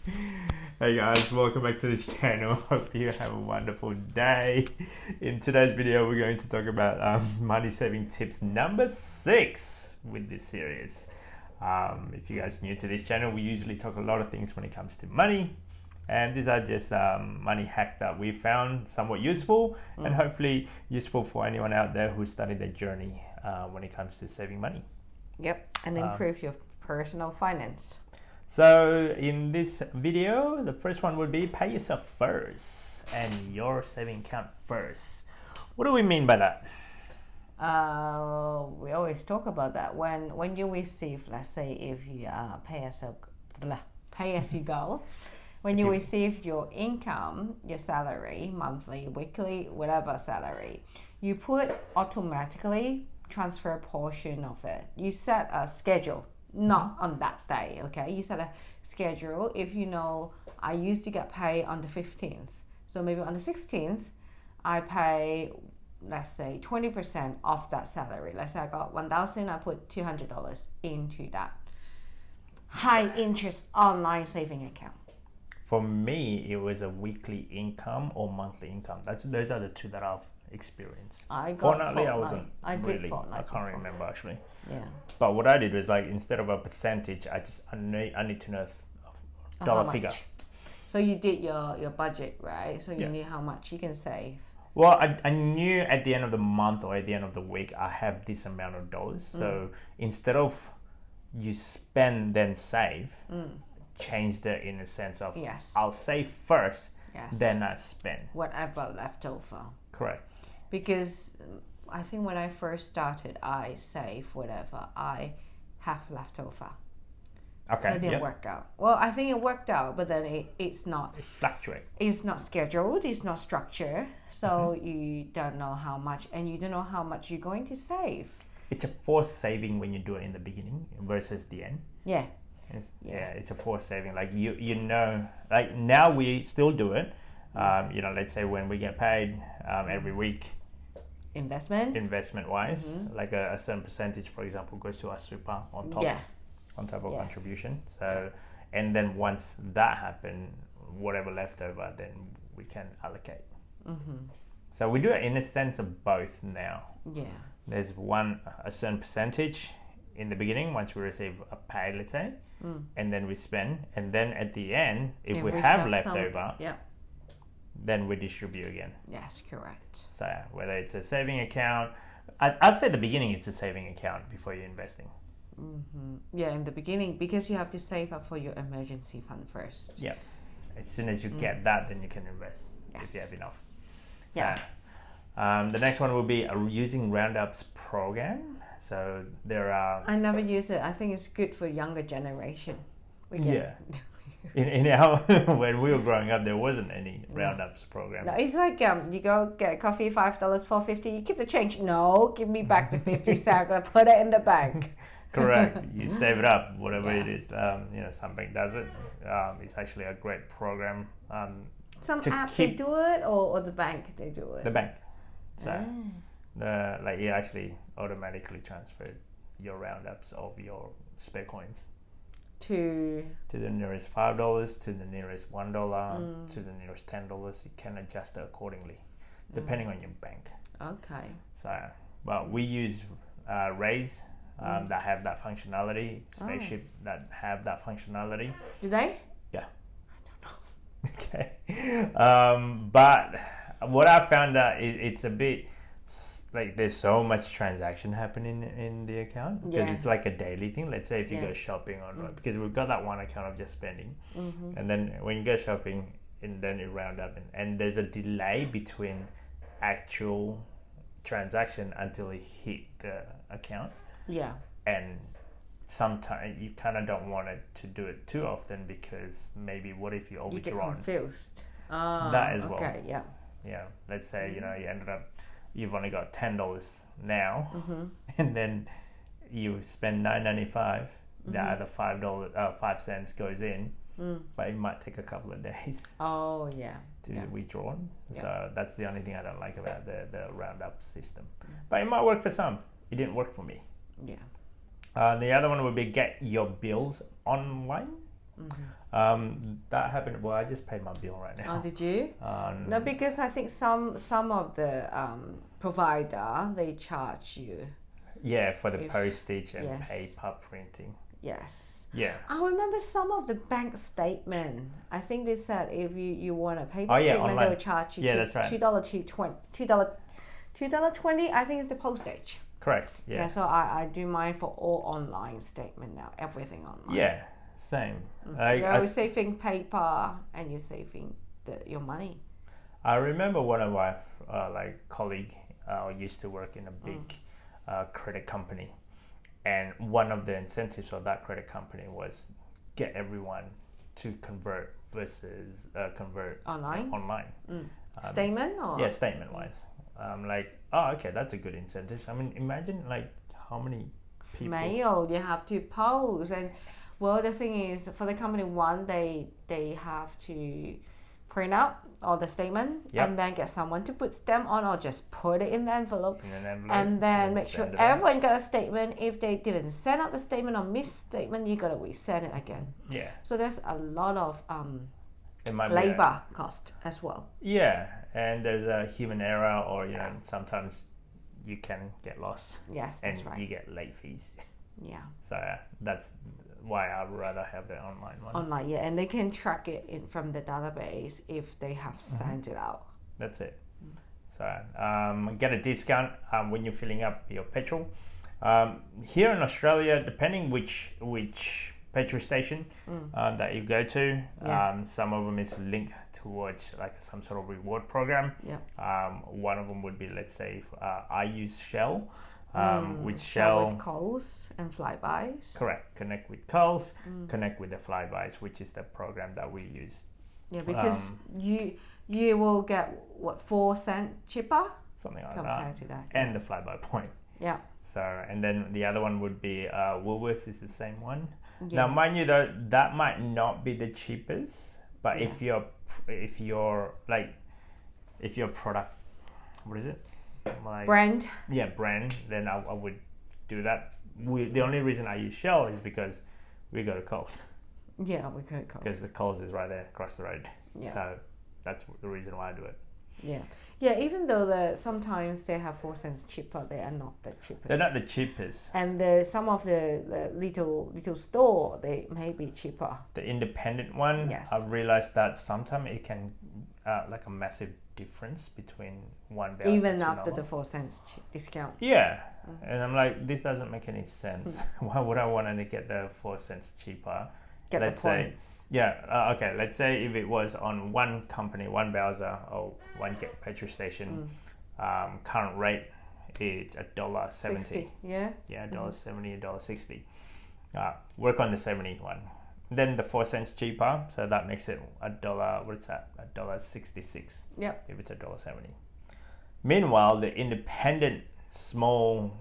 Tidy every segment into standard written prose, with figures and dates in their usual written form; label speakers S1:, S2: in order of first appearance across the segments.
S1: Hey guys, welcome back to this channel. Hope you have a wonderful day. In today's video, we're going to talk about money saving tips number 6 with this series. If you guys are new to this channel, we usually talk a lot of things when it comes to money. And these are just money hacks that we found somewhat useful and hopefully useful for anyone out there who's starting their journey when it comes to saving money.
S2: Yep, and improve your personal finance.
S1: So in this video, the first one would be pay yourself first and your saving account first. What do we mean by that?
S2: We always talk about that when you receive, let's say, if you pay as you go. When you receive your income, your salary, monthly, weekly, whatever salary, you put automatically transfer a portion of it. You set a schedule. Not on that day, okay? You set a schedule. If you know, I used to get paid on the 15th. So maybe on the 16th, I pay, let's say, 20% of that salary. Let's say I got 1,000, I put $200 into that high interest online saving account.
S1: For me, it was a weekly income or monthly income. Those are the two that I've experienced.
S2: I got
S1: Fortnightly, I
S2: fortnight.
S1: wasn't
S2: I did
S1: really.
S2: fortnight
S1: I can't
S2: before.
S1: remember actually.
S2: Yeah.
S1: But what I did was like instead of a percentage, I need to know a dollar
S2: How
S1: figure.
S2: much? So you did your budget, right? So you
S1: Yeah.
S2: knew how much you can save.
S1: Well, I knew at the end of the month or at the end of the week, I have this amount of dollars. So instead of you spend then save, changed it in the sense of
S2: Yes.
S1: I'll save first,
S2: Yes.
S1: then I spend.
S2: Whatever left over.
S1: Correct.
S2: Because I think when I first started, I save whatever I have left over.
S1: Okay.
S2: So it didn't work out. Well, I think it worked out, but then it's not.
S1: It fluctuates.
S2: It's not scheduled. It's not structured. So you don't know how much, and you don't know how much you're going to save.
S1: It's a forced saving when you do it in the beginning versus the end.
S2: Yeah.
S1: It's a forced saving. Like you know, like now we still do it. Let's say when we get paid every week, investment wise, like a certain percentage, for example, goes to our super on top.
S2: Yeah.
S1: On top of contribution. So, and then once that happens, whatever left over, then we can allocate. So we do it in a sense of both now.
S2: Yeah.
S1: There's a certain percentage in the beginning once we receive a pay, let's say, and then we spend, and then at the end, if we have left over, then we distribute again.
S2: Yes, correct.
S1: So whether it's a saving account, I'd say the beginning it's a saving account before you're investing.
S2: Yeah, in the beginning, because you have to save up for your emergency fund first.
S1: Yeah. As soon as you get that, then you can invest if you have enough. So, the next one will be using Roundup's program. So there are.
S2: I never use it. I think it's good for younger generation.
S1: In our when we were growing up, there wasn't any Roundup's programs.
S2: No, it's like you go get a coffee, $5, $4.50. You keep the change. No, give me back the 50 cents. I'm gonna put it in the bank.
S1: Correct. You save it up, whatever it is. Some bank does it. It's actually a great program.
S2: Some app they do it, or the bank they do it.
S1: The bank. So it actually automatically transferred your roundups of your spare coins
S2: to
S1: the nearest $5, to the nearest $1, to the nearest $10. You can adjust it accordingly, depending on your bank.
S2: Okay.
S1: So, well, we use Raise. That have that functionality, Spaceship that have that functionality.
S2: Do they?
S1: Yeah.
S2: I don't
S1: Okay.
S2: know.
S1: But what I found that it's a bit like there's so much transaction happening in the account because it's like a daily thing. Let's say if you go shopping because we've got that one account of just spending, and then when you go shopping and then you round up and there's a delay between actual transaction until it hit the account.
S2: Yeah.
S1: And sometimes you kind of don't want it to do it too often because maybe what if you're overdrawn?
S2: You get confused.
S1: That as well.
S2: Okay, yeah.
S1: Yeah. Let's say, you've only got $10 now and then you spend $9.95, the other $5 goes in, but it might take a couple of days.
S2: Oh, yeah.
S1: To withdraw.
S2: Yeah.
S1: So that's the only thing I don't like about the roundup system. But it might work for some. It didn't work for me.
S2: Yeah.
S1: The other one would be get your bills online. That happened. Well, I just paid my bill right now.
S2: Oh, did you? No, because I think some of the provider, they charge you.
S1: Yeah, for the postage and
S2: yes.
S1: paper printing.
S2: Yes.
S1: Yeah.
S2: I remember some of the bank statement. I think they said if you want a paper
S1: yeah,
S2: statement,
S1: online.
S2: they'll charge you
S1: that's right.
S2: $2.20. I think it's the postage.
S1: Correct. Yeah.
S2: So I do mine for all online statement now. Everything online.
S1: Yeah. Same.
S2: You're saving paper and you're saving your money.
S1: I remember one of my colleague used to work in a big credit company, and one of the incentives of that credit company was get everyone to convert versus convert online.
S2: Statement or
S1: statement wise. Okay, that's a good incentive. I mean, imagine how many people
S2: mail you have to post. And well, the thing is, for the company, one, they have to print out all the statement and then get someone to put stamp on, or just put it in the envelope, and then make sure everyone got a statement. If they didn't send out the statement or missed statement, you gotta resend it again.
S1: Yeah.
S2: So there's a lot of labor cost as well.
S1: Yeah, and there's a human error, or sometimes you can get lost.
S2: Yes, that's right.
S1: You get late fees.
S2: Yeah.
S1: So that's why I'd rather have the online one.
S2: Online, yeah, and they can track it from the database if they have sent it out.
S1: That's it. So get a discount when you're filling up your petrol. Here in Australia, depending which petrol station that you go to, some of them is linked towards some sort of reward program.
S2: Yeah.
S1: One of them would be, let's say, I use Shell. With
S2: Shell with Coles and Flybys.
S1: Correct. Connect with Coles, connect with the Flybys, which is the program that we use.
S2: Yeah, because you will get 4 cents cheaper,
S1: something like
S2: compared to that,
S1: and the Flyby point.
S2: Yeah.
S1: So, and then the other one would be Woolworths is the same one. Yeah. Now, mind you, though, that might not be the cheapest, but if your product, what is it?
S2: Brand.
S1: Yeah, brand. Then I would do that. The only reason I use Shell is because we go to Coles.
S2: Yeah, we go to Coles.
S1: Because the Coles is right there across the road.
S2: Yeah.
S1: So that's the reason why I do it.
S2: Yeah. Yeah, even though sometimes they have 4 cents cheaper, they are not the cheapest.
S1: They're not the cheapest.
S2: And some of the little store, they may be cheaper.
S1: The independent one,
S2: yes.
S1: I've realized that sometimes it can a massive difference between one bowser
S2: even
S1: to
S2: after
S1: another.
S2: the 4 cents discount.
S1: Yeah, and I'm like, this doesn't make any sense. Why would I want to get the 4 cents cheaper?
S2: Let's
S1: say,
S2: points.
S1: Okay, let's say if it was on one company, one browser, or one petrol station, current rate is $1.70.
S2: Yeah,
S1: $1.70, $1.60. Work on the 70 one. Then the 4 cents cheaper, so that makes it $1. What's that? $1.66.
S2: Yep.
S1: If it's $1.70. Meanwhile, the independent small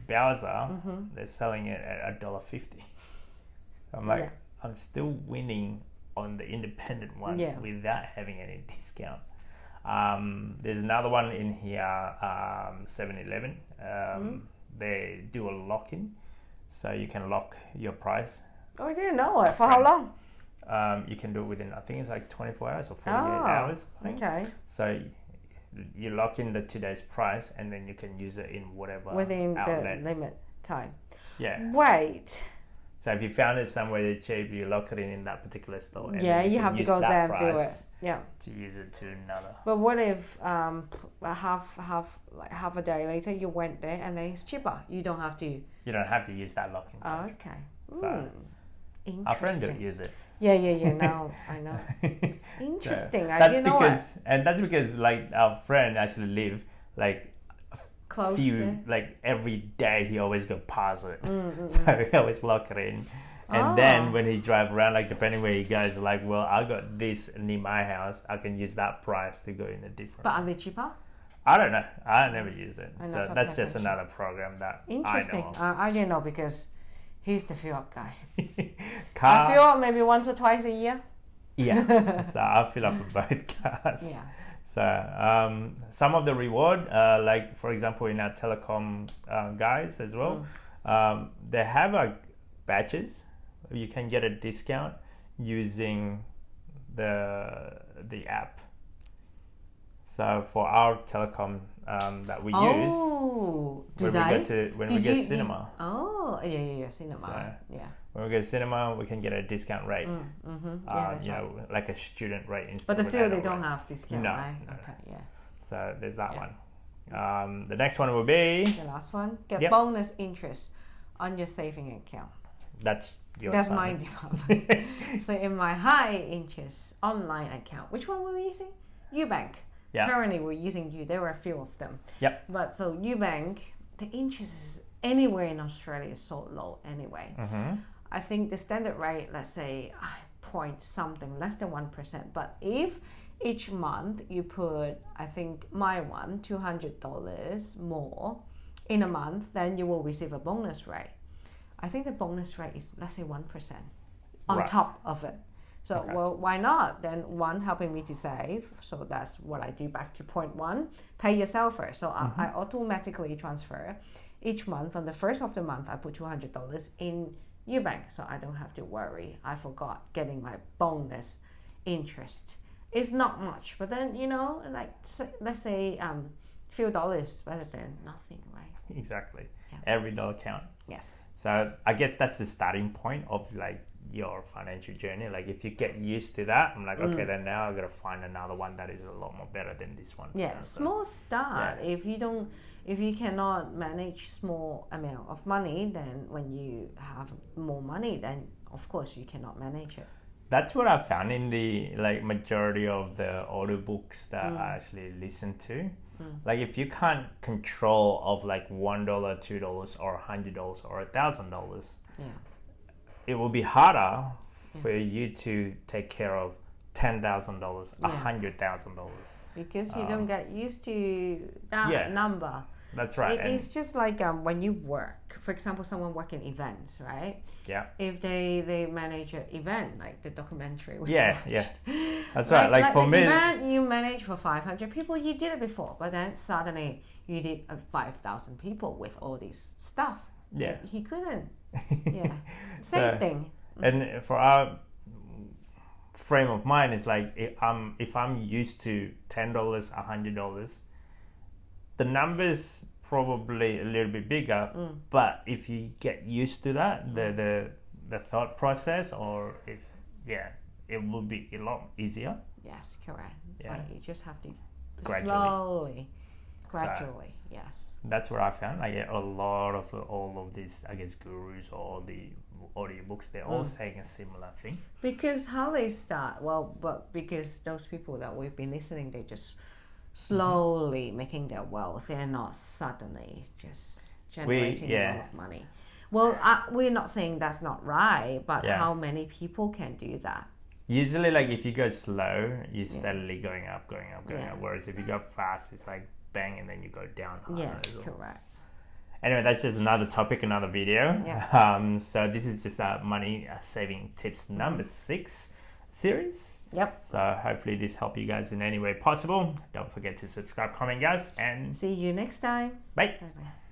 S1: browser, they're selling it at $1.50. So I'm like, I'm still winning on the independent one without having any discount. There's another one in here, 7-Eleven. They do a lock-in, so you can lock your price.
S2: Oh, I didn't know it. For how long?
S1: You can do it within, I think it's 24 hours or 48 hours or something.
S2: Okay.
S1: So you lock in the today's price, and then you can use it in whatever
S2: within
S1: outlet.
S2: The limit time.
S1: Yeah.
S2: Wait.
S1: So if you found it somewhere cheap, you lock it in that particular store. And
S2: you have to go there and do it. Yeah.
S1: To use it to another.
S2: But what if half a day later you went there and then it's cheaper? You don't have to.
S1: You don't have to use that locking.
S2: Oh, okay.
S1: So our friend don't use it.
S2: Yeah. No, I know. Interesting.
S1: So that's because our friend actually live
S2: close
S1: every day he always go past it. So he always lock it in. And then when he drive around, depending where he goes, well, I got this near my house, I can use that price to go in a different.
S2: But are they cheaper?
S1: I don't know. I never used it. So that's just another program that
S2: interesting.
S1: I know of.
S2: I didn't know because he's the fill up guy. I fill up maybe once or twice a year.
S1: Yeah. So I fill up with both cars.
S2: Yeah.
S1: So some of the reward, for example, in our telecom guys as well, they have badges. You can get a discount using the app. So for our telecom that we use, when we go to cinema.
S2: Cinema.
S1: When we go to cinema, we can get a discount rate.
S2: That's right.
S1: Like a student rate instead.
S2: But the
S1: of
S2: field they
S1: adult
S2: don't
S1: rate.
S2: have discount,
S1: No,
S2: right?
S1: no.
S2: Okay, yeah.
S1: So there's that one. The next one will be
S2: The last one, get bonus interest on your saving account.
S1: that's
S2: my department. So in my high interest online account, which one were we using? Ubank.
S1: Yeah.
S2: Currently we're using there were a few of them.
S1: Yep.
S2: But so Ubank, the interest is anywhere in Australia is so low anyway. I think the standard rate, let's say point something less than 1%. But if each month you put, I think my one, $200 more in a month, then you will receive a bonus rate. I think the bonus rate is, let's say, 1% on top of it. So, well, why not? Then one, helping me to save. So that's what I do back to point one. Pay yourself first. So I automatically transfer each month. On the first of the month, I put $200 in Ubank. So I don't have to worry. I forgot getting my bonus interest. It's not much. But then, like, let's say few dollars better than nothing, right?
S1: Exactly.
S2: Yeah.
S1: Every dollar count.
S2: Yes.
S1: So I guess that's the starting point of like your financial journey. Like if you get used to that, I'm like, okay, then now I gotta find another one that is a lot more better than this one.
S2: Yeah, small start. Yeah. If you cannot manage small amount of money, then when you have more money, then of course you cannot manage it.
S1: That's what I found in the majority of the audiobooks that I actually listen to. Like if you can't control of like $1, $2, or $100 or $1,000, it will be harder for you to take care of $10,000, $100,000.
S2: Because you don't get used to that number.
S1: That's right.
S2: It's just like when you work, for example, someone work in events, right?
S1: Yeah.
S2: If they manage an event, like the documentary.
S1: That's right. Like for me,
S2: event you manage for 500 people, you did it before, but then suddenly you did 5,000 people with all this stuff.
S1: Yeah.
S2: He couldn't. Yeah. Same thing.
S1: And for our frame of mind, it's like if I'm used to $10, $100. The numbers probably a little bit bigger, but if you get used to that, the thought process, or it will be a lot easier.
S2: Yes, correct.
S1: Yeah.
S2: But you just have to
S1: gradually.
S2: Yes.
S1: That's what I found. I get a lot of all of these, I guess, gurus or the audiobooks. They're all saying a similar thing.
S2: Because how they start, but because those people that we've been listening, they just slowly making their wealth. They're not suddenly just generating a lot of money. Well, we're not saying that's not right, but how many people can do that?
S1: Usually, like if you go slow, you're steadily going up. Whereas if you go fast, it's like bang, and then you go down harder.
S2: Yes, correct.
S1: Anyway, that's just another topic, another video. Yeah. So this is just a money saving tips number 6 series.
S2: Yep.
S1: So hopefully this helped you guys in any way possible. Don't forget to subscribe, comment, guys, and
S2: see you next time.
S1: Bye.
S2: Bye-bye.